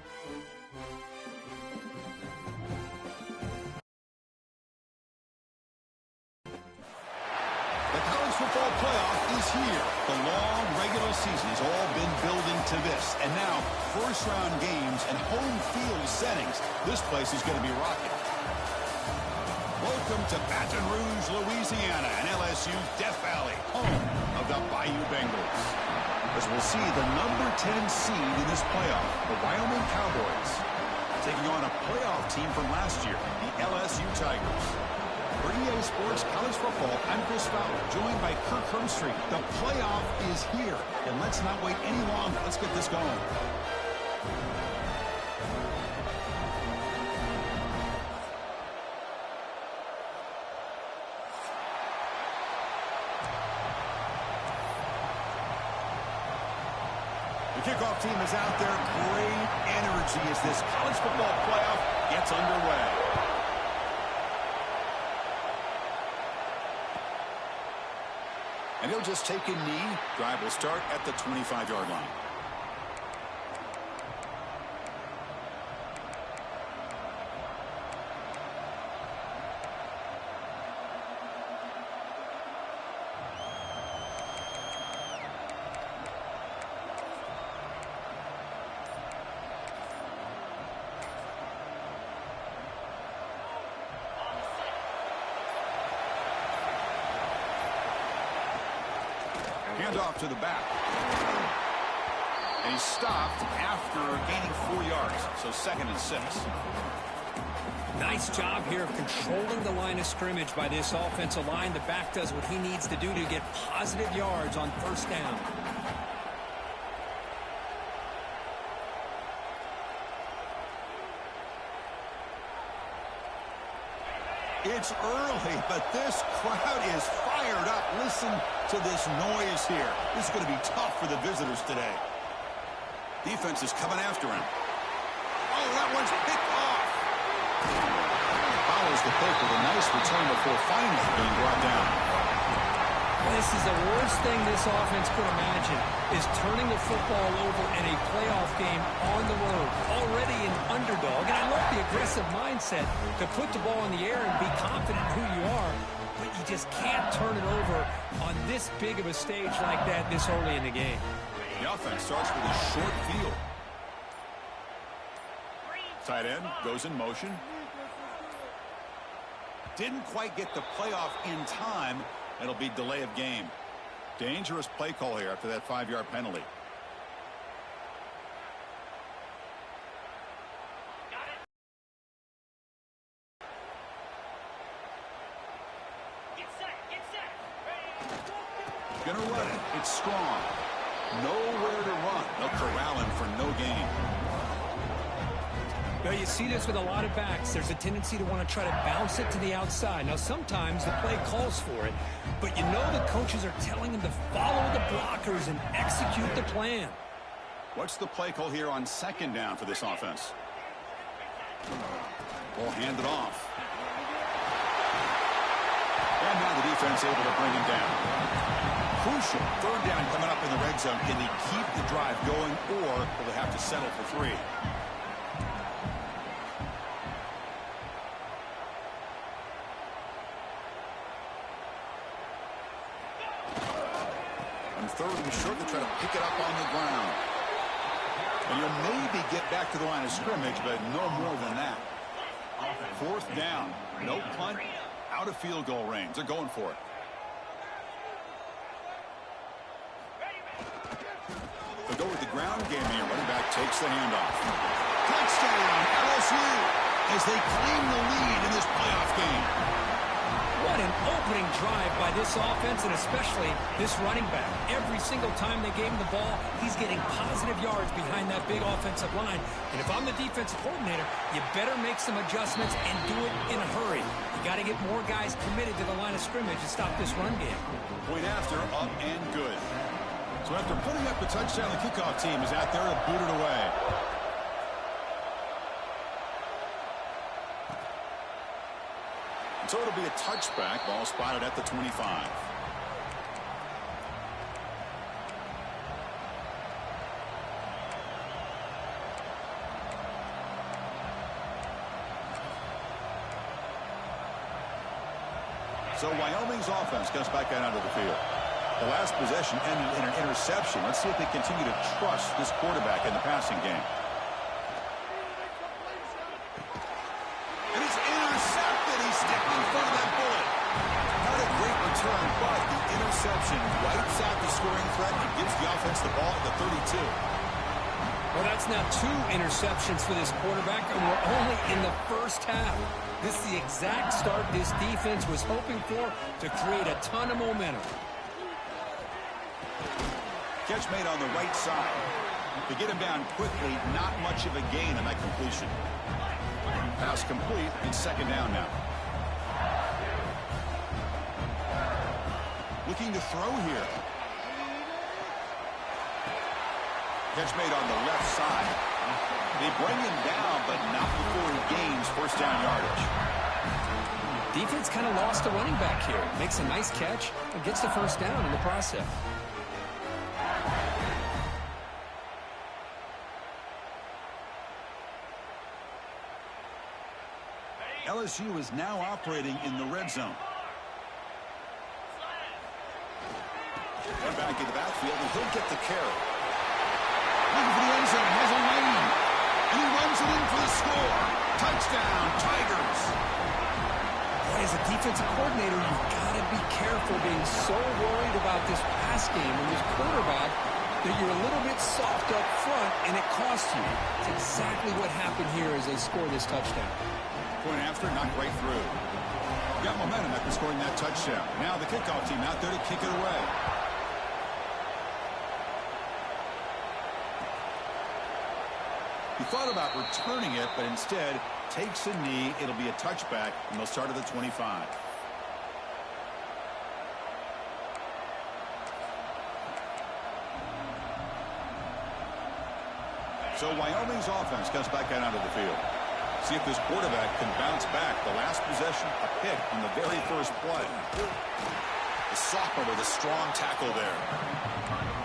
The college football playoff is here. The long regular season has all been building to this. And now, first-round games and home field settings. This place is going to be rocking. Welcome to Baton Rouge, Louisiana, and LSU's Death Valley, home of the Bayou Bengals. As we'll see, the number 10 seed in this playoff, the Wyoming Cowboys, taking on a playoff team from last year, the LSU Tigers. For EA Sports College Football, I'm Chris Fowler, joined by Kirk Hermstreet. The playoff is here, and let's not wait any longer. Let's get this going. The kickoff team is out there. Great energy as this college football playoff gets underway. And he'll just take a knee. Drive will start at the 25-yard line. Handoff to the back. And he stopped after gaining 4 yards. So 2nd and 6. Nice job here of controlling the line of scrimmage by this offensive line. The back does what he needs to do to get positive yards on first down. It's early, but this crowd is fired up. Listen to this noise here. This is going to be tough for the visitors today. Defense is coming after him. Oh, that one's picked off. Follows the pick with a nice return before finally being brought down. This is the worst thing this offense could imagine, is turning the football over in a playoff game on the road. Already an underdog, and I love the aggressive mindset to put the ball in the air and be confident in who you are, but you just can't turn it over on this big of a stage like that this early in the game. The offense starts with a short field. Tight end goes in motion. Didn't quite get the playoff in time. It'll be delay of game. Dangerous play call here after that 5-yard penalty. Gonna run it. It's strong. Nowhere to run. They'll corral him for no gain. Now, you see this with a lot of backs. There's a tendency to want to try to bounce it to the outside. Now, sometimes the play calls for it, but you know the coaches are telling them to follow the blockers and execute the plan. What's the play call here on 2nd down for this offense? Ball handed off. And now the defense able to bring him down. Crucial 3rd down coming up in the red zone. Can they keep the drive going, or will they have to settle for 3? On 3rd and short, they try to pick it up on the ground. And you'll maybe get back to the line of scrimmage, but no more than that. 4th down. No punt. Out of field goal range. They're going for it. They'll go with the ground game here. Running back takes the handoff. Touchdown, LSU, as they claim the lead in this playoff game. What an opening drive by this offense, and especially this running back. Every single time they gave him the ball, he's getting positive yards behind that big offensive line. And if I'm the defensive coordinator, you better make some adjustments and do it in a hurry. You got to get more guys committed to the line of scrimmage to stop this run game. Point after, up and good. So after putting up the touchdown, the kickoff team is out there to boot it away. So it'll be a touchback. Ball spotted at the 25. So Wyoming's offense comes back out onto the field. The last possession ended in an interception. Let's see if they continue to trust this quarterback in the passing game. And it's intercepted. He's stepped in front of that bullet. Not a great return, but the interception wipes out the scoring threat and gives the offense the ball at the 32. Well, that's now 2 interceptions for this quarterback, and we're only in the first half. This is the exact start this defense was hoping for to create a ton of momentum. Catch made on the right side. To get him down quickly, not much of a gain on that completion. Pass complete, and second down now. Looking to throw here. Catch made on the left side. They bring him down, but not before he gains first down yardage. Defense kind of lost a running back here. Makes a nice catch and gets the first down in the process. LSU is now operating in the red zone. One back in the backfield, and he'll get the carry. Looking for the end zone, has a lane. And he runs it in for the score. Touchdown, Tigers. Boy, as a defensive coordinator, you've got to be careful being so worried about this pass game and this quarterback that you're a little bit soft up front, and it costs you. It's exactly what happened here as they score this touchdown. Point after, not right through. Got momentum after scoring that touchdown. Now the kickoff team out there to kick it away. He thought about returning it, but instead takes a knee. It'll be a touchback, and they'll start at the 25. So Wyoming's offense comes back out onto the field. See if this quarterback can bounce back. The last possession, a pick on the very first play. The sophomore with a strong tackle there.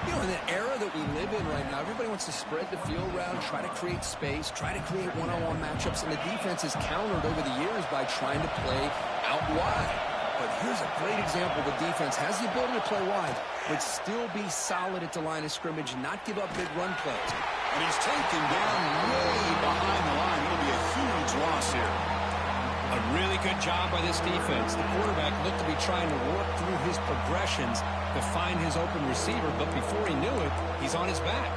You know, in the era that we live in right now, everybody wants to spread the field around, try to create space, try to create one-on-one matchups, and the defense is countered over the years by trying to play out wide. But here's a great example. The defense has the ability to play wide, but still be solid at the line of scrimmage, not give up big run plays. And he's taken down way behind the line. It'll be a huge loss here. A really good job by this defense. The quarterback looked to be trying to work through his progressions to find his open receiver, but before he knew it, he's on his back.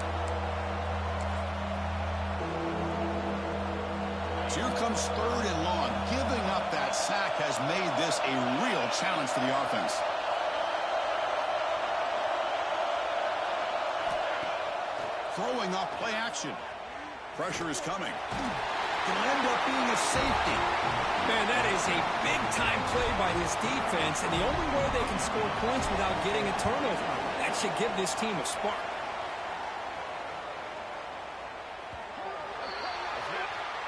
So here comes third and long. Giving up that sack has made this a real challenge for the offense. Throwing up play action. Pressure is coming. It'll end up being a safety. Man, that is a big-time play by this defense, and the only way they can score points without getting a turnover. That should give this team a spark.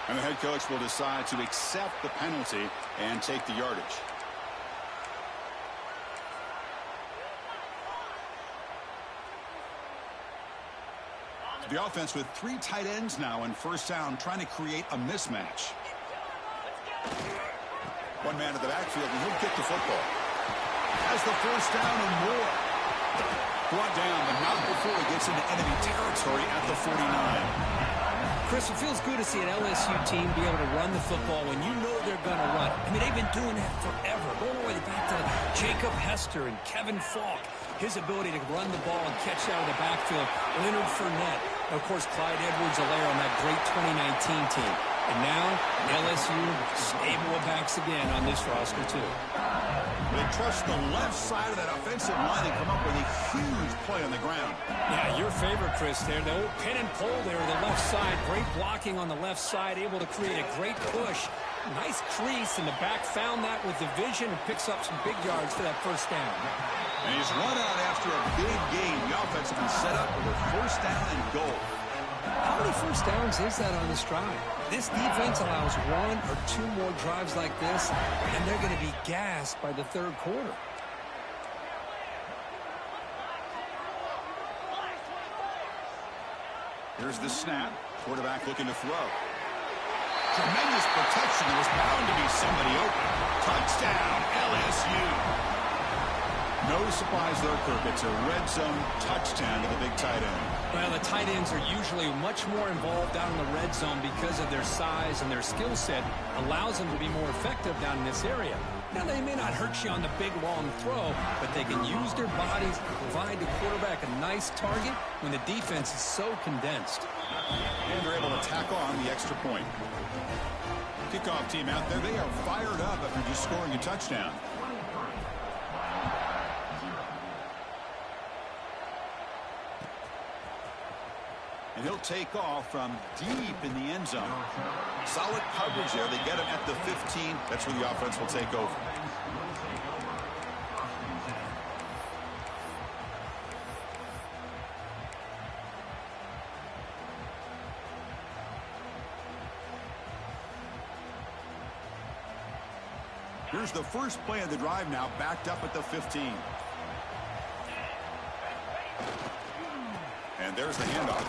And the head coach will decide to accept the penalty and take the yardage. The offense with 3 tight ends now in first down, trying to create a mismatch. One man at the backfield, and he'll get the football. Has the first down and more. Brought down, but not before he gets into enemy territory at the 49. Chris, it feels good to see an LSU team be able to run the football when you know they're going to run it. I mean, they've been doing that forever. Going all the way back to Jacob Hester and Kevin Falk. His ability to run the ball and catch out of the backfield. Leonard Fournette. And, of course, Clyde Edwards-Helaire on that great 2019 team. And now, LSU stable of backs again on this roster, too. They trust the left side of that offensive line and come up with a huge play on the ground. Yeah, your favorite, Chris, there. The old pin and pull there on the left side. Great blocking on the left side, able to create a great push. Nice crease, and the back found that with the vision and picks up some big yards for that first down. And he's run out after a big game. The offense has been set up with a first down and goal. How many first downs is that on this drive? This defense allows 1 or 2 more drives like this, and they're going to be gassed by the third quarter. Here's the snap. Quarterback looking to throw. Tremendous protection. There was bound to be somebody open. Touchdown, LSU. No surprise there, Kirk. It's a red zone touchdown to the big tight end. Well, the tight ends are usually much more involved down in the red zone because of their size, and their skill set allows them to be more effective down in this area. Now, they may not hurt you on the big, long throw, but they can use their bodies to provide the quarterback a nice target when the defense is so condensed. And they're able to tack on the extra point. Kickoff team out there. They are fired up after just scoring a touchdown. And he'll take off from deep in the end zone. Solid coverage there. They get him at the 15. That's where the offense will take over. Here's the first play of the drive now, backed up at the 15. And there's the handoff.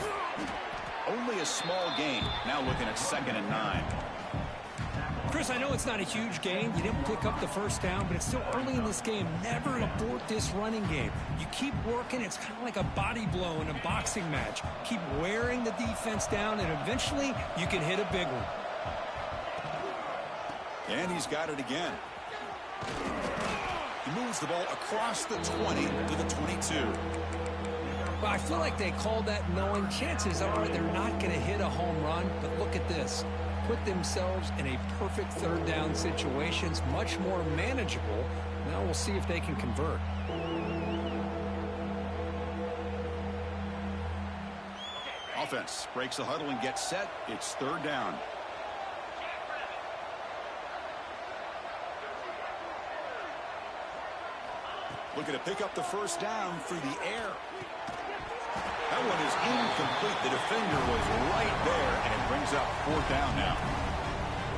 Only a small gain. Now looking at 2nd and 9. Chris, I know it's not a huge gain. You didn't pick up the first down, but it's still early in this game. Never abort this running game. You keep working. It's kind of like a body blow in a boxing match. Keep wearing the defense down, and eventually you can hit a big one. And he's got it again. He moves the ball across the 20 to the 22. Well, I feel like they called that knowing chances are they're not going to hit a home run. But look at this. Put themselves in a perfect third down situation. It's much more manageable. Now we'll see if they can convert. Offense breaks the huddle and gets set. It's 3rd down. Looking to pick up the first down through the air. That one is incomplete. The defender was right there, and it brings up 4th down now.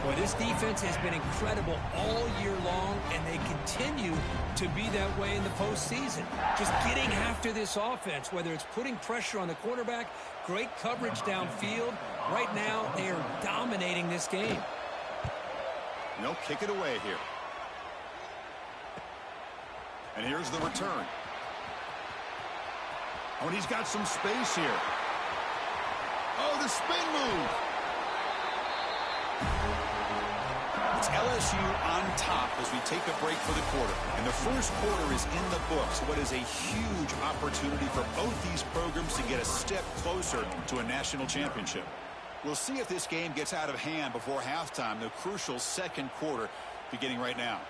Boy, this defense has been incredible all year long, and they continue to be that way in the postseason. Just getting after this offense, whether it's putting pressure on the quarterback, great coverage downfield. Right now, they are dominating this game. No, kick it away here. And here's the return. Oh, and he's got some space here. Oh, the spin move. It's LSU on top as we take a break for the quarter. And the first quarter is in the books. What is a huge opportunity for both these programs to get a step closer to a national championship. We'll see if this game gets out of hand before halftime. The crucial second quarter beginning right now.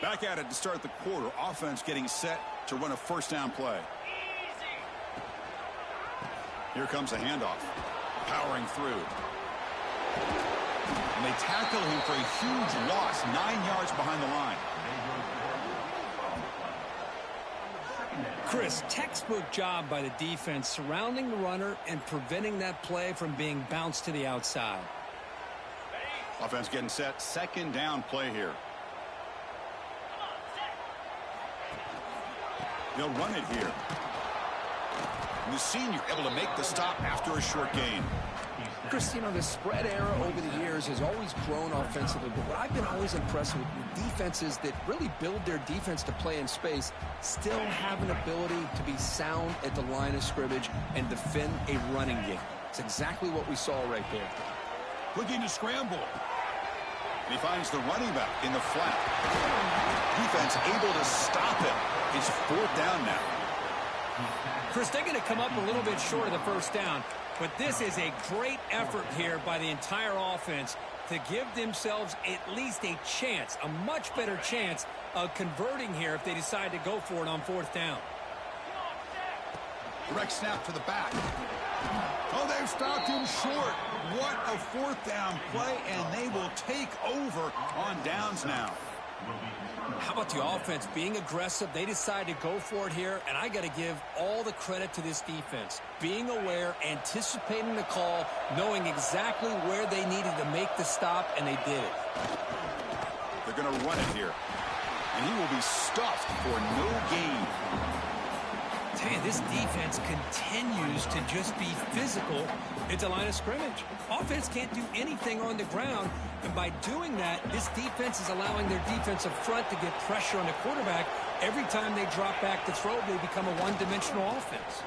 Back at it to start the quarter. Offense getting set to run a first down play. Here comes a handoff. Powering through. And they tackle him for a huge loss. 9 yards behind the line. Chris, textbook job by the defense surrounding the runner and preventing that play from being bounced to the outside. Offense getting set. 2nd down play here. They'll run it here. And the senior able to make the stop after a short gain. Chris, you know, the spread era over the years has always grown offensively, but what I've been always impressed with defenses that really build their defense to play in space still have an ability to be sound at the line of scrimmage and defend a running game. It's exactly what we saw right there. Looking to scramble. And he finds the running back in the flat. Defense able to stop him. It's 4th down now. Chris, they're going to come up a little bit short of the first down, but this is a great effort here by the entire offense to give themselves at least a chance, a much better chance of converting here if they decide to go for it on 4th down. Direct snap to the back. Oh, they've stopped him short. What a 4th down play, and they will take over on downs now. How about the offense being aggressive? They decide to go for it here, and I got to give all the credit to this defense. Being aware, anticipating the call, knowing exactly where they needed to make the stop, and they did it. They're going to run it here, and he will be stuffed for no gain. tell you, this defense continues to just be physical at the line of scrimmage. Offense can't do anything on the ground, and by doing that, this defense is allowing their defensive front to get pressure on the quarterback. Every time they drop back to throw, they become a one-dimensional offense.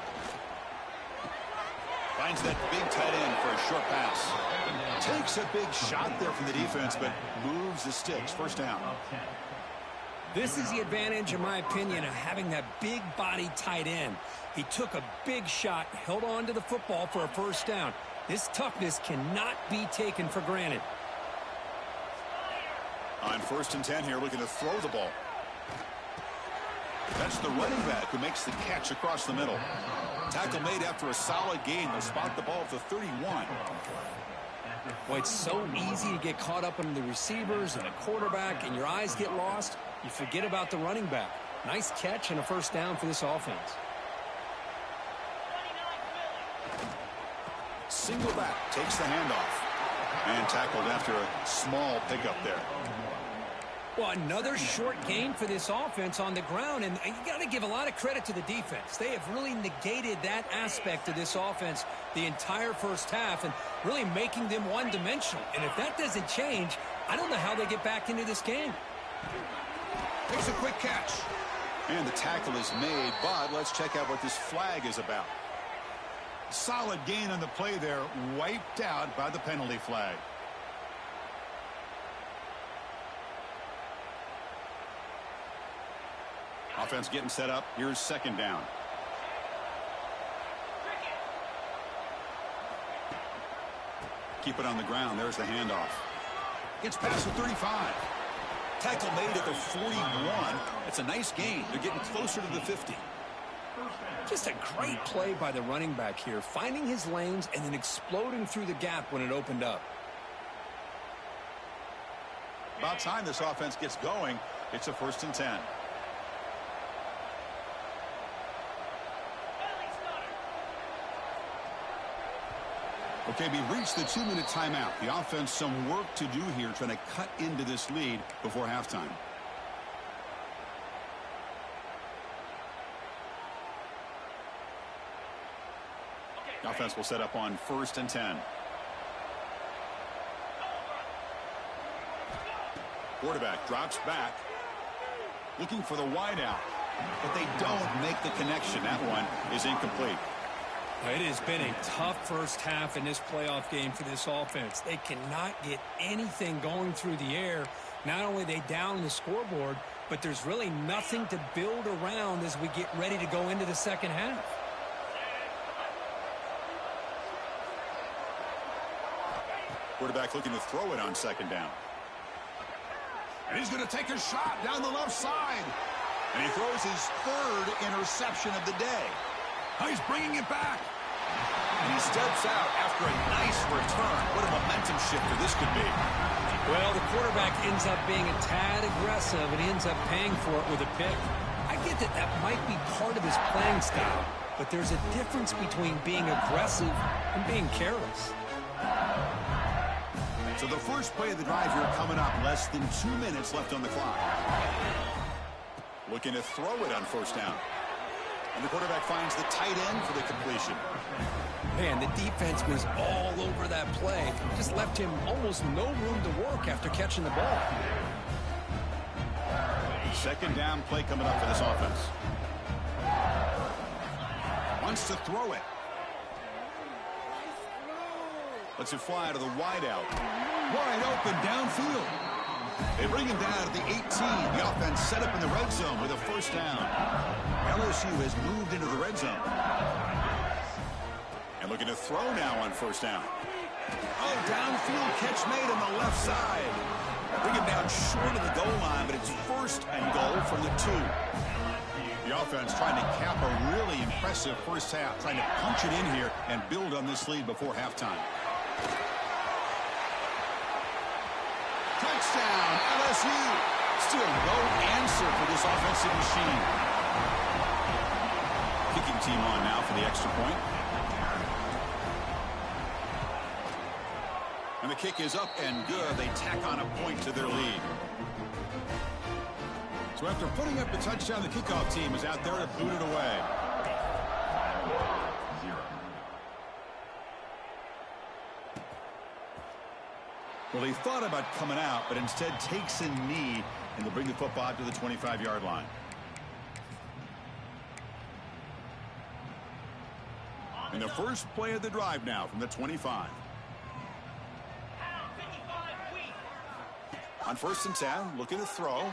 Finds that big tight end for a short pass. Takes a big shot there from the defense, but moves the sticks. First down. This is the advantage, in my opinion, of having that big body tight end. He took a big shot, held on to the football for a first down. This toughness cannot be taken for granted. On 1st and 10 here, looking to throw the ball. That's the running back who makes the catch across the middle. Tackle made after a solid gain. They'll spot the ball at the 31. Boy, it's so easy to get caught up in the receivers and the quarterback, and your eyes get lost. You forget about the running back. Nice catch and a first down for this offense. Single back takes the handoff. And tackled after a small pickup there. Well, another short gain for this offense on the ground, and you got to give a lot of credit to the defense. They have really negated that aspect of this offense the entire first half and really making them one-dimensional. And if that doesn't change, I don't know how they get back into this game. Makes a quick catch. And the tackle is made, but let's check out what this flag is about. Solid gain on the play there, wiped out by the penalty flag. Offense getting set up. Here's second down. Keep it on the ground. There's the handoff. Gets past the 35. Tackle made at the 41. It's a nice gain. They're getting closer to the 50. Just a great play by the running back here, finding his lanes and then exploding through the gap when it opened up. About time this offense gets going. It's a 1st and 10. Okay, we reached the 2-minute timeout. The offense some work to do here, trying to cut into this lead before halftime. The offense will set up on 1st and 10. Quarterback drops back, looking for the wideout, but they don't make the connection. That one is incomplete. It has been a tough first half in this playoff game for this offense. They cannot get anything going through the air. Not only are they down the scoreboard, but there's really nothing to build around as we get ready to go into the second half. Quarterback looking to throw it on second down. And he's going to take a shot down the left side. And he throws his 3rd interception of the day. Oh, he's bringing it back. And he steps out after a nice return. What a momentum shifter this could be. Well, the quarterback ends up being a tad aggressive, and he ends up paying for it with a pick. I get that that might be part of his playing style, but there's a difference between being aggressive and being careless. So the first play of the drive here coming up. Less than 2 minutes left on the clock. Looking to throw it on 1st down. And the quarterback finds the tight end for the completion. Man, the defense was all over that play. Just left him almost no room to work after catching the ball. Second down play coming up for this offense. Wants to throw it. Lets it fly to the wideout. Wide open downfield. They bring him down at the 18. The offense set up in the red zone with a first down. LSU has moved into the red zone. And looking to throw now on first down. Oh, downfield catch made on the left side. Bring him down short of the goal line, but it's 1st and goal from the 2. The offense trying to cap a really impressive first half, trying to punch it in here and build on this lead before halftime. Touchdown, LSU. Still no answer for this offensive machine. Kicking team on now for the extra point. And the kick is up and good. They tack on a point to their lead. So after putting up the touchdown, the kickoff team is out there to boot it away. Well, he thought about coming out, but instead takes a knee, and they'll bring the football out to the 25-yard line. And the first play of the drive now from the 25. On 1st and 10, looking to throw.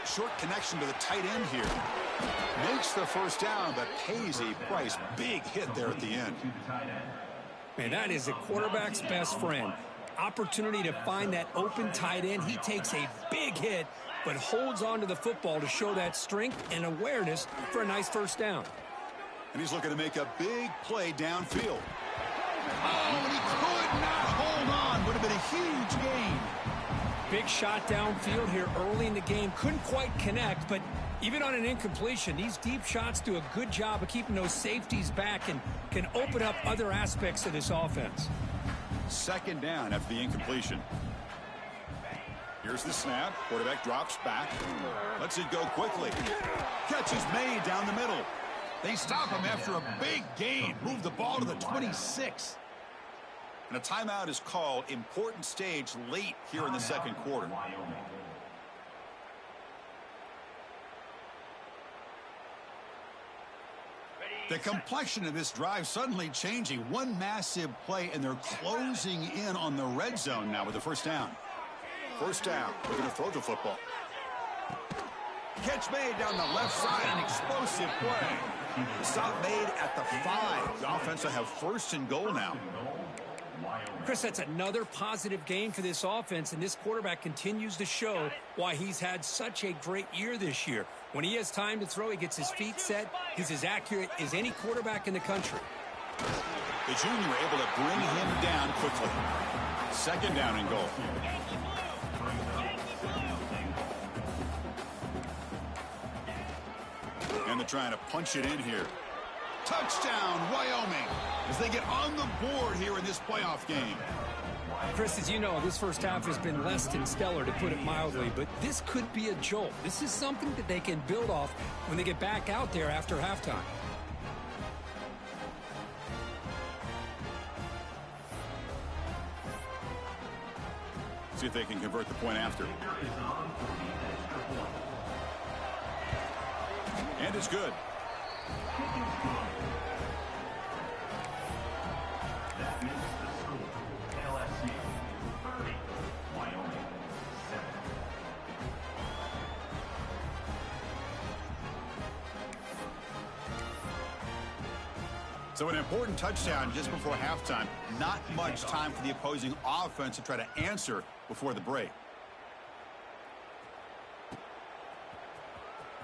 Short connection to the tight end here. Makes the first down, but pays a price. Big hit there at the end. Man, that is a quarterback's best friend. Opportunity to find that open tight end. He takes a big hit, but holds on to the football to show that strength and awareness for a nice first down. And he's looking to make a big play downfield. Oh, and he could not hold on. Would have been a huge gain. Big shot downfield here early in the game. Couldn't quite connect, but even on an incompletion, these deep shots do a good job of keeping those safeties back and can open up other aspects of this offense. 2nd down after the incompletion. Here's the snap. Quarterback drops back. Lets it go quickly. Catch is made down the middle. They stop him after a big gain. Move the ball to the 26. And a timeout is called. Important stage late here in the 2nd quarter. The complexion of this drive suddenly changing. One massive play, and they're closing in on the red zone now with the first down. First down. They're going to throw the football. Catch made down the left side. An explosive play. The stop made at the 5. The offense will have 1st and goal now. Chris, that's another positive game for this offense, and this quarterback continues to show why he's had such a great year this year. When he has time to throw, he gets his feet set. He's as accurate as any quarterback in the country. The junior able to bring him down quickly. 2nd down and goal. And they're trying to punch it in here. Touchdown, Wyoming, as they get on the board here in this playoff game. Chris, as you know, this first half has been less than stellar, to put it mildly, but this could be a jolt. This is something that they can build off when they get back out there after halftime. See if they can convert the point after. And it's good. So an important touchdown just before halftime. Not much time for the opposing offense to try to answer before the break.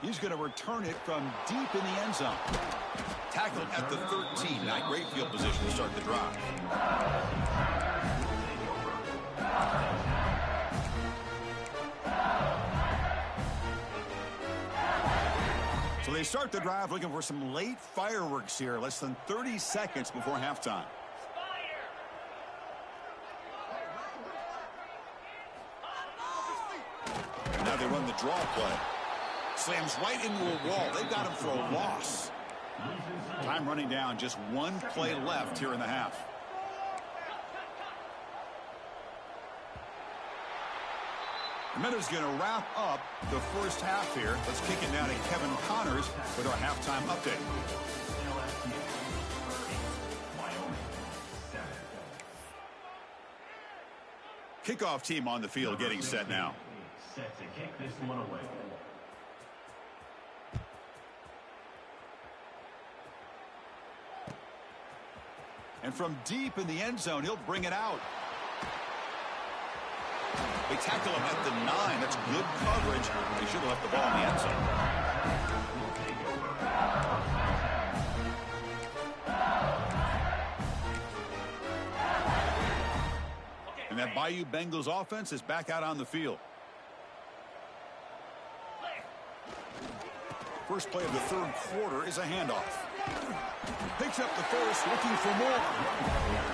He's going to return it from deep in the end zone. Tackled at the 13. Not great field position to start the drive. So they start the drive looking for some late fireworks here. Less than 30 seconds before halftime. And now they run the draw play. Slams right into a wall. They've got him for a loss. Time running down. Just one play left here in the half. The Meadows going to wrap up the first half here. Let's kick it down to Kevin Connors with our halftime update. Kickoff team on the field getting set now. Set to kick this one away. And from deep in the end zone, he'll bring it out. They tackle him at the 9. That's good coverage. They should have left the ball in the end zone. And that Bayou Bengals offense is back out on the field. First play of the 3rd quarter is a handoff. Picks up the first, looking for more.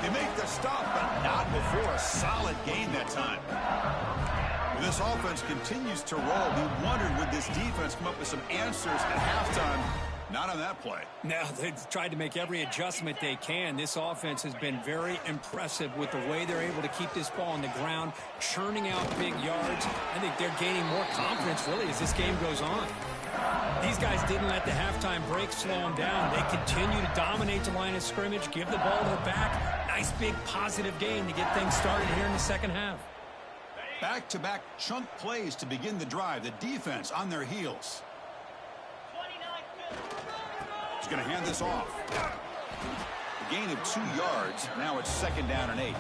They make the stop, but not before a solid gain that time. When this offense continues to roll, we wondered, would this defense come up with some answers at halftime? Not on that play. Now, they've tried to make every adjustment they can. This offense has been very impressive with the way they're able to keep this ball on the ground, churning out big yards. I think they're gaining more confidence, really, as this game goes on. These guys didn't let the halftime break slow them down. They continue to dominate the line of scrimmage, give the ball to the back. Nice, big, positive gain to get things started here in the second half. Back-to-back chunk plays to begin the drive. The defense on their heels. He's going to hand this off. A gain of 2 yards. Now it's 2nd down and 8.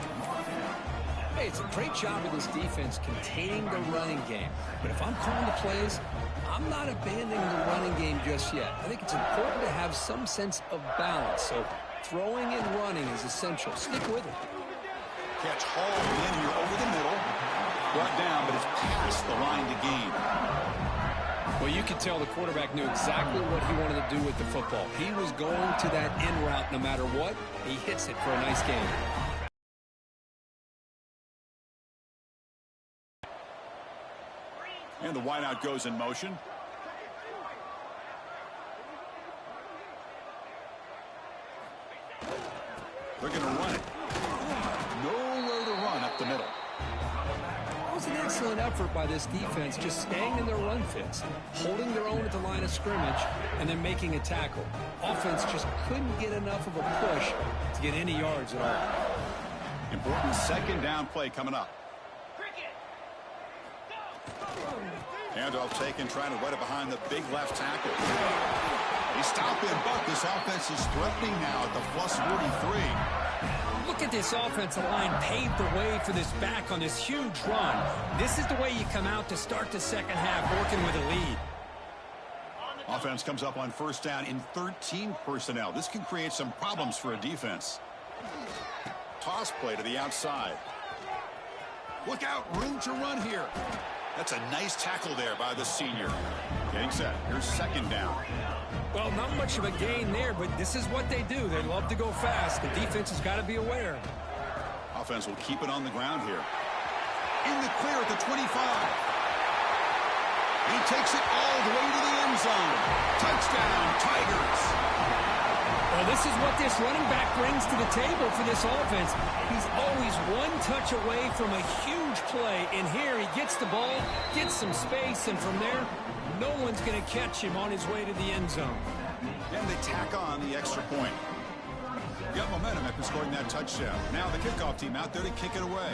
Hey, it's a great job of this defense containing the running game. But if I'm calling the plays, I'm not abandoning the running game just yet. I think it's important to have some sense of balance. So throwing and running is essential. Stick with it. Catch hauled in here over the middle. Brought down, but it's past the line to gain. Well, you could tell the quarterback knew exactly what he wanted to do with the football. He was going to that in route no matter what. He hits it for a nice gain. And the wideout goes in motion. They're going to run it. Nowhere to run up the middle. It was an excellent effort by this defense, just staying in their run fits, holding their own at the line of scrimmage, and then making a tackle. Offense just couldn't get enough of a push to get any yards at all. Important 2nd down play coming up. Handoff taken, trying to run it behind the big left tackle. They stop him, but this offense is threatening now at the plus 43. Look at this offensive line paved the way for this back on this huge run. This is the way you come out to start the second half, working with a lead. Offense comes up on 1st down in 13 personnel. This can create some problems for a defense. Toss play to the outside. Look out, room to run here. That's a nice tackle there by the senior. Getting set. Here's 2nd down. Well, not much of a gain there, but this is what they do. They love to go fast. The defense has got to be aware. Offense will keep it on the ground here. In the clear at the 25. He takes it all the way to the end zone. Touchdown, Tigers. Well, this is what this running back brings to the table for this offense. He's always one touch away from a huge play. And here he gets the ball, gets some space, and from there, no one's going to catch him on his way to the end zone. And they tack on the extra point. Got momentum after scoring that touchdown. Now the kickoff team out there to kick it away.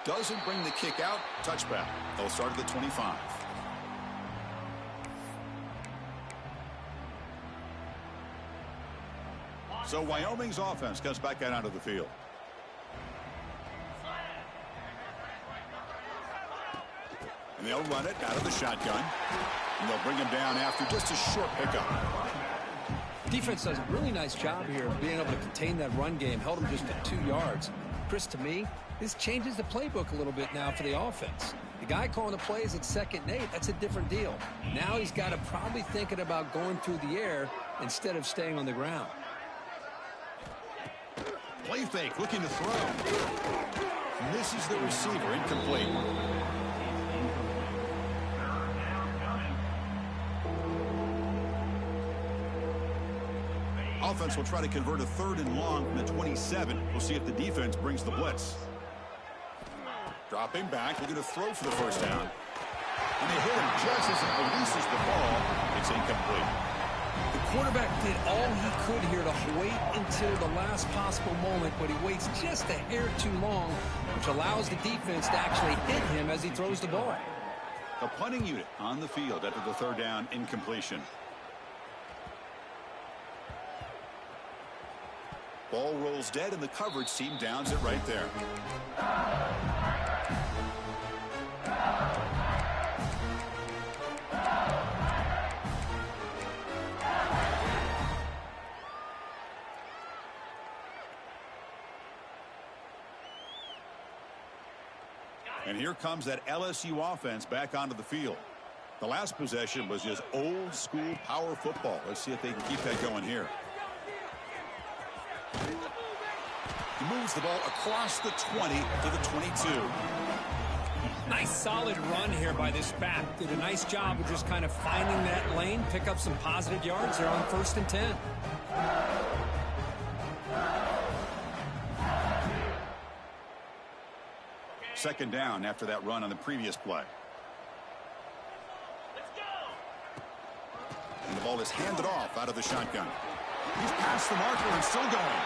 Doesn't bring the kick out. Touchback. They'll start at the 25. So Wyoming's offense comes back out onto the field. And they'll run it out of the shotgun. And they'll bring him down after just a short pickup. Defense does a really nice job here of being able to contain that run game. Held him just at 2 yards. Chris, to me, this changes the playbook a little bit now for the offense. The guy calling the plays at 2nd and 8, that's a different deal. Now he's got to probably thinking about going through the air instead of staying on the ground. Play fake, looking to throw. Misses the receiver, incomplete. Offense will try to convert a 3rd and long from the 27. We'll see if the defense brings the blitz. Dropping back, looking to throw for the 1st down. And they hit him just as it releases the ball. It's incomplete. The quarterback did all he could here to wait until the last possible moment, but he waits just a hair too long, which allows the defense to actually hit him as he throws the ball. The punting unit on the field after the 3rd down incompletion. Ball rolls dead, and the coverage team downs it right there. And here comes that LSU offense back onto the field. The last possession was just old school power football. Let's see if they can keep that going here. He moves the ball across the 20 to the 22. Nice solid run here by this back. Did a nice job of just kind of finding that lane, pick up some positive yards there on 1st and 10. Second down after that run on the previous play. And the ball is handed off out of the shotgun. He's past the marker and still going.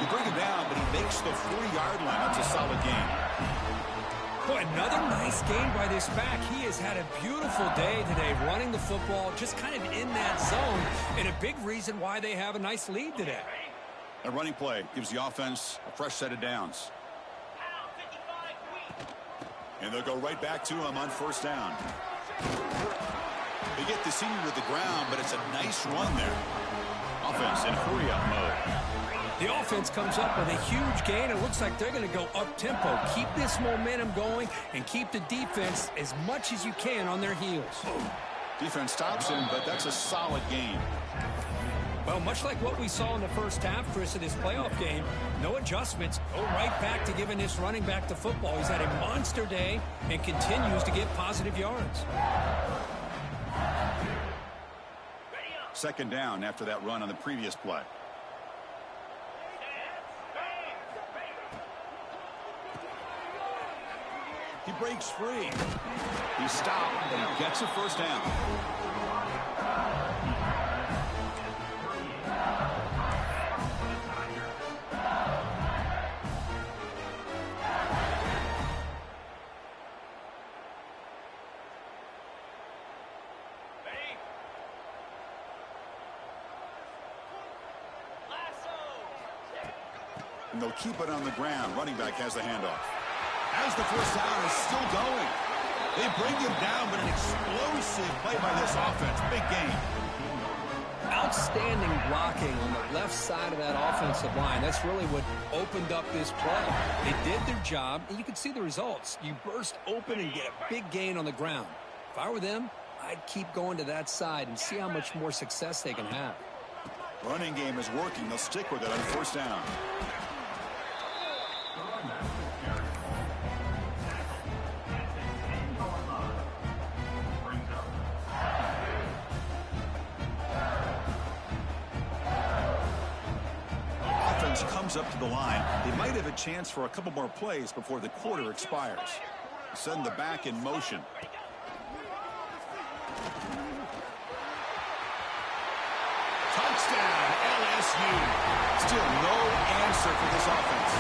You bring him down, but he makes the 40-yard line. That's a solid gain. Boy, another nice gain by this back. He has had a beautiful day today running the football, just kind of in that zone, and a big reason why they have a nice lead today. A running play gives the offense a fresh set of downs. And they'll go right back to him on 1st down. They get the senior to the ground, but it's a nice run there. Offense in hurry-up mode. The offense comes up with a huge gain. It looks like they're going to go up-tempo. Keep this momentum going and keep the defense as much as you can on their heels. Defense stops him, but that's a solid gain. Well, much like what we saw in the first half, Chris, of this playoff game, no adjustments. Go right back to giving this running back the football. He's had a monster day and continues to get positive yards. Second down after that run on the previous play. He breaks free. He's stopped and he gets a 1st down. And they'll keep it on the ground. Running back has the handoff. As the 1st down is still going. They bring him down, but an explosive play by this offense. Big gain. Outstanding blocking on the left side of that offensive line. That's really what opened up this play. They did their job, and you can see the results. You burst open and get a big gain on the ground. If I were them, I'd keep going to that side and see how much more success they can have. Running game is working. They'll stick with it on 1st down. Comes up to the line. They might have a chance for a couple more plays before the quarter expires. Send the back in motion. Touchdown, LSU. Still no answer for this offense.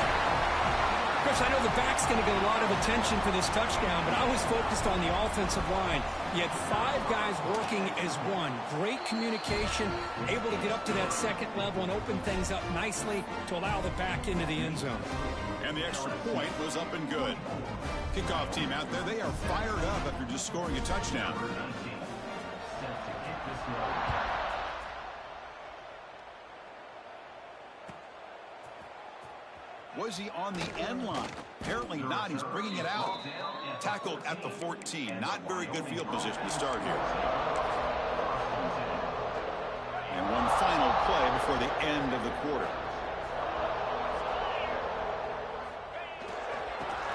Chris, I know the back's going to get a lot of attention for this touchdown, but I was focused on the offensive line. You had 5 guys working as one. Great communication, able to get up to that second level and open things up nicely to allow the back into the end zone. And the extra point was up and good. Kickoff team out there, they are fired up after just scoring a touchdown. Was he on the end line? Apparently not. He's bringing it out. Tackled at the 14. Not very good field position to start here. And one final play before the end of the quarter.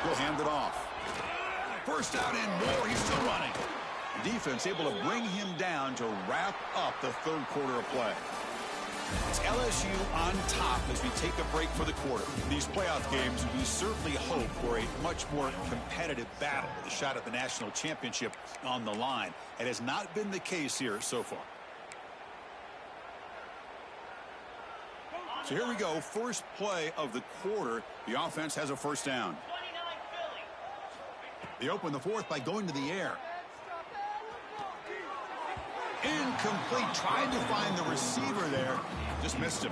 He'll hand it off. First down and more. He's still running. Defense able to bring him down to wrap up the 3rd quarter of play. It's LSU on top as we take a break for the quarter. In these playoff games, we certainly hope for a much more competitive battle with a shot at the national championship on the line. It has not been the case here so far. So here we go. First play of the quarter. The offense has a 1st down. They open the 4th by going to the air. Incomplete. Tried to find the receiver there. Just missed him.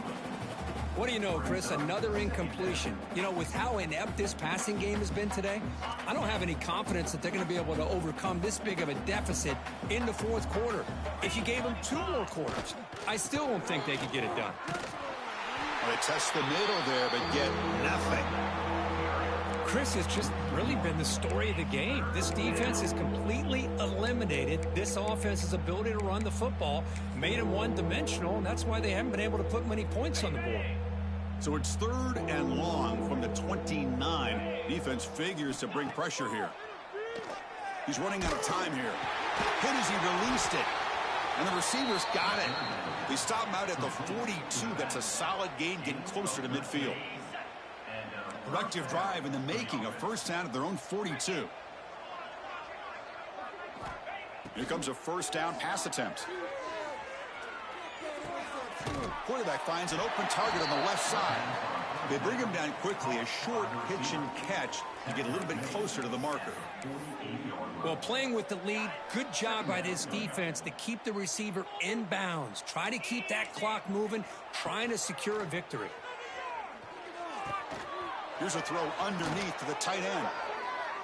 What do you know, Chris? Another incompletion. You know, with how inept this passing game has been today, I don't have any confidence that they're going to be able to overcome this big of a deficit in the 4th quarter. If you gave them 2 more quarters, I still don't think they could get it done. Well, they test the middle there, but get nothing. Chris, has just really been the story of the game. This defense has completely eliminated this offense's ability to run the football, made them one-dimensional, and that's why they haven't been able to put many points on the board. So it's 3rd and long from the 29. Defense figures to bring pressure here. He's running out of time here. Hit as he released it. And the receivers got it. They stop him out at the 42. That's a solid gain, getting closer to midfield. Productive drive in the making, a first down at their own 42. Here comes a first down pass attempt. Quarterback finds an open target on the left side. They bring him down quickly, a short pitch and catch to get a little bit closer to the marker. Well, playing with the lead, good job by this defense to keep the receiver in bounds. Try to keep that clock moving, trying to secure a victory. Here's a throw underneath to the tight end.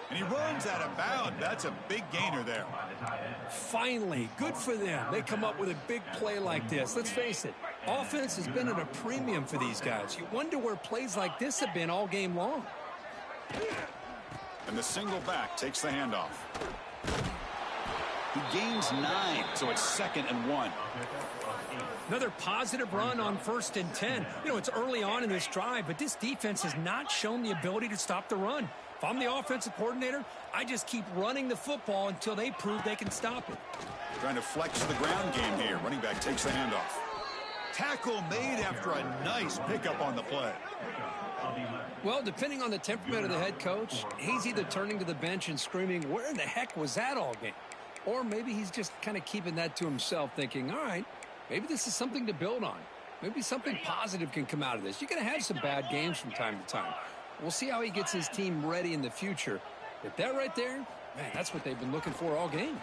And he runs out of bounds. That's a big gainer there. Finally, good for them. They come up with a big play like this. Let's face it, offense has been at a premium for these guys. You wonder where plays like this have been all game long. And the single back takes the handoff. He gains 9, so it's 2nd and 1. Another positive run on 1st and 10. You know, it's early on in this drive, but this defense has not shown the ability to stop the run. If I'm the offensive coordinator, I just keep running the football until they prove they can stop it. Trying to flex the ground game here. Running back takes the handoff. Tackle made after a nice pickup on the play. Well, depending on the temperament of the head coach, he's either turning to the bench and screaming, where in the heck was that all game? Or maybe he's just kind of keeping that to himself, thinking, all right, maybe this is something to build on. Maybe something positive can come out of this. You're going to have some bad games from time to time. We'll see how he gets his team ready in the future. But that right there, man, that's what they've been looking for all game.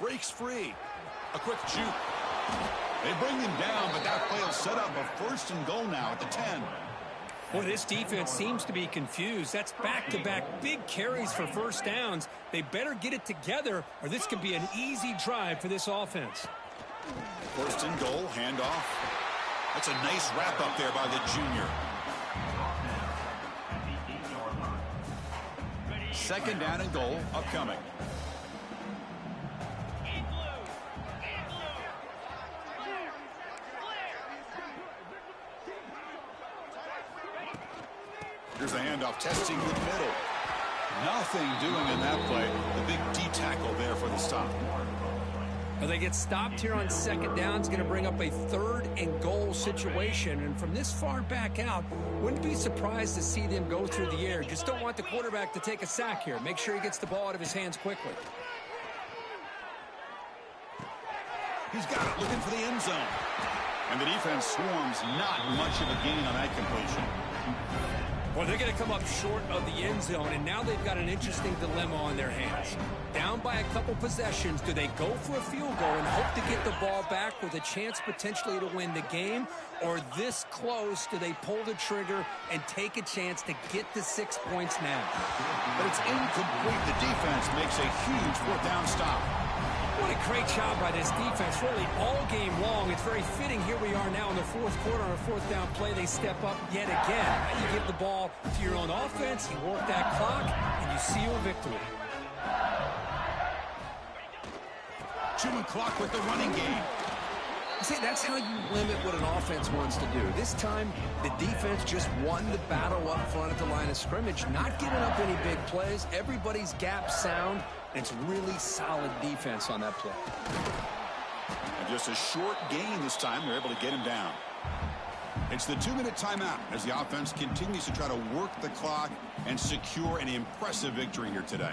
Breaks free. A quick juke. They bring him down, but that play will set up a 1st and goal now at the 10. Boy, this defense seems to be confused. That's back-to-back big carries for first downs. They better get it together, or this could be an easy drive for this offense. 1st and goal, handoff. That's a nice wrap-up there by the junior. 2nd down and goal, upcoming. Here's the handoff, testing the middle. Nothing doing in that play. The big D tackle there for the stop. Well, they get stopped here on 2nd down. It's going to bring up a 3rd and goal situation. And from this far back out, wouldn't be surprised to see them go through the air. Just don't want the quarterback to take a sack here. Make sure he gets the ball out of his hands quickly. He's got it, looking for the end zone. And the defense swarms, not much of a gain on that completion. Well, they're going to come up short of the end zone, and now they've got an interesting dilemma on their hands. Down by a couple possessions, do they go for a field goal and hope to get the ball back with a chance potentially to win the game? Or this close, do they pull the trigger and take a chance to get the 6 points now? But it's incomplete. The defense makes a huge 4th down stop. What a great job by this defense, really all game long. It's very fitting. Here we are now in the 4th quarter on a 4th down play. They step up yet again. Now you give the ball to your own offense, you work that clock, and you seal a victory. Chewing clock with the running game. See, that's how you limit what an offense wants to do. This time, the defense just won the battle up front at the line of scrimmage, not giving up any big plays. Everybody's gap sound. It's really solid defense on that play. And just a short gain this time. They're able to get him down. It's the 2-minute timeout as the offense continues to try to work the clock and secure an impressive victory here today.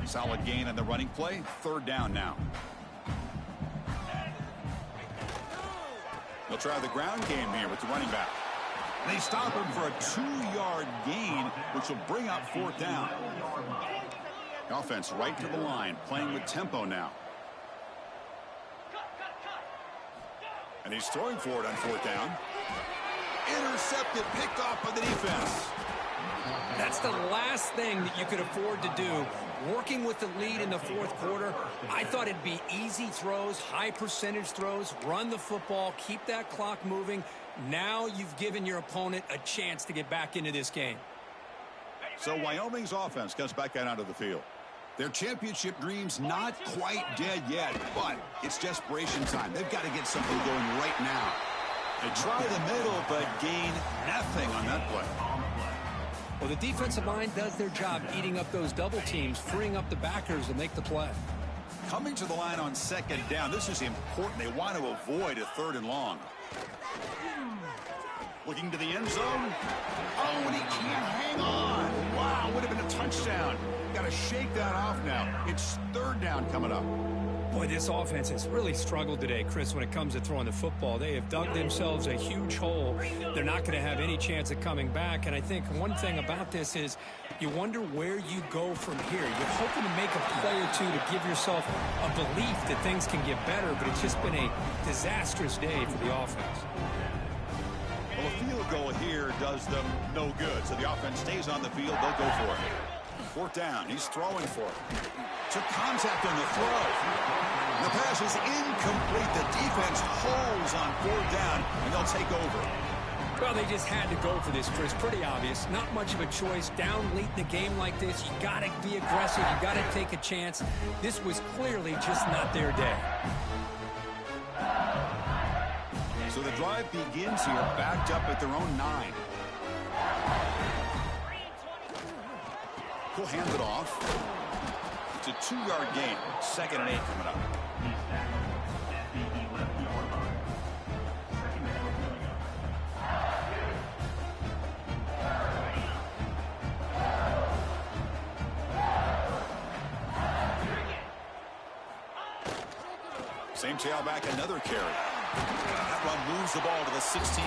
Solid gain on the running play. 3rd down now. They'll try the ground game here with the running back. They stop him for a 2-yard gain, which will bring up 4th down. The offense right to the line, playing with tempo now. And he's throwing for it on 4th down. Intercepted, picked off by the defense. That's the last thing that you could afford to do. Working with the lead in the 4th quarter, I thought it'd be easy throws, high percentage throws, run the football, keep that clock moving. Now you've given your opponent a chance to get back into this game. So Wyoming's offense comes back out onto the field. Their championship dreams not quite dead yet, but it's desperation time. They've got to get something going right now. They try the middle, but gain nothing on that play. Well, the defensive line does their job eating up those double teams, freeing up the backers to make the play. Coming to the line on second down, this is important. They want to avoid a 3rd and long. Looking to the end zone. Oh, and he can't hang on. Wow, would have been a touchdown. Got to shake that off now. It's 3rd down coming up. Boy, this offense has really struggled today, Chris, when it comes to throwing the football. They have dug themselves a huge hole. They're not going to have any chance of coming back. And I think one thing about this is you wonder where you go from here. You're hoping to make a play or two to give yourself a belief that things can get better, but it's just been a disastrous day for the offense. Well, a field goal here does them no good. So the offense stays on the field. They'll go for it. 4th down. He's throwing for it. Took contact on the throw. The pass is incomplete. The defense holds on 4th down, and they'll take over. Well, they just had to go for this, Chris. Pretty obvious. Not much of a choice. Down late in the game like this, you got to be aggressive. You got to take a chance. This was clearly just not their day. So the drive begins here, backed up at their own 9. He'll hand it off. It's a 2-yard gain. 2nd and 8 coming up. Same tailback, another carry. That run moves the ball to the 16.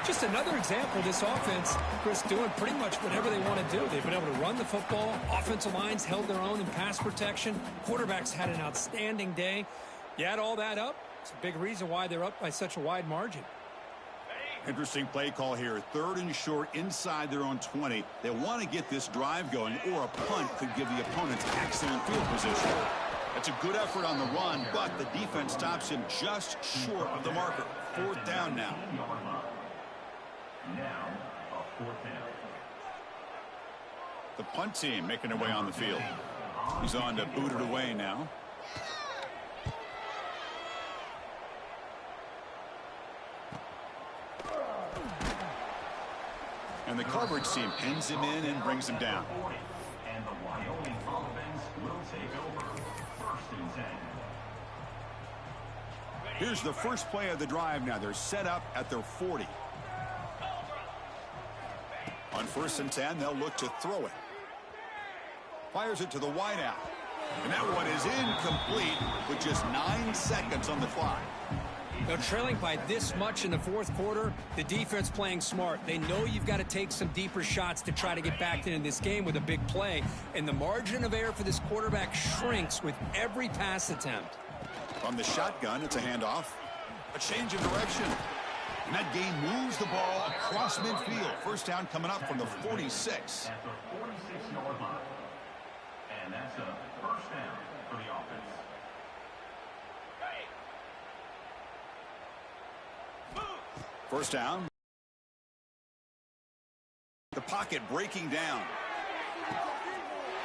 Just another example of this offense, Chris, doing pretty much whatever they want to do. They've been able to run the football. Offensive lines held their own in pass protection. Quarterbacks had an outstanding day. You add all that up, it's a big reason why they're up by such a wide margin. Interesting play call here. 3rd and short inside their own 20. They want to get this drive going, or a punt could give the opponents excellent field position. That's a good effort on the run, but the defense stops him just short of the marker. 4th down now. Now, a 4th down. The punt team making their way on the field. He's on to boot it away now. And the coverage team pins him in and brings him down. And the Wyoming offense will take over 1st and 10. Here's the first play of the drive now. They're set up at their 40. On 1st and 10, they'll look to throw it. Fires it to the wideout. And that one is incomplete with just 9 seconds on the clock. Now, trailing by this much in the 4th quarter, the defense playing smart. They know you've got to take some deeper shots to try to get back into this game with a big play. And the margin of error for this quarterback shrinks with every pass attempt. From the shotgun, it's a handoff. A change of direction. And that gain moves the ball across midfield. 1st down coming up from the 46. At the 46-yard line. And that's a 1st down for the offense. First down. The pocket breaking down.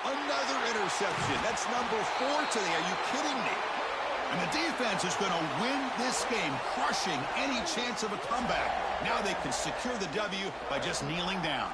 Another interception. That's number 4 today. Are you kidding me? And the defense is going to win this game, crushing any chance of a comeback. Now they can secure the W by just kneeling down.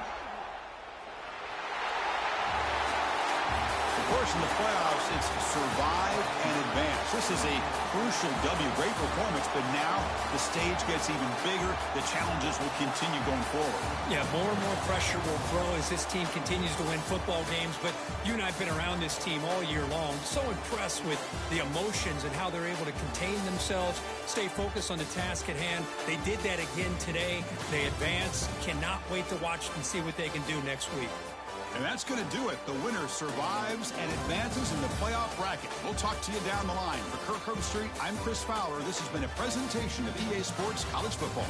Of course, in the playoffs, it's survive and advance. This is a crucial W. Great performance, but now the stage gets even bigger. The challenges will continue going forward. Yeah, more and more pressure will grow as this team continues to win football games. But you and I have been around this team all year long. So impressed with the emotions and how they're able to contain themselves, stay focused on the task at hand. They did that again today. They advance. Cannot wait to watch and see what they can do next week. And that's going to do it. The winner survives and advances in the playoff bracket. We'll talk to you down the line. For Kirk Herbstreit, I'm Chris Fowler. This has been a presentation of EA Sports College Football.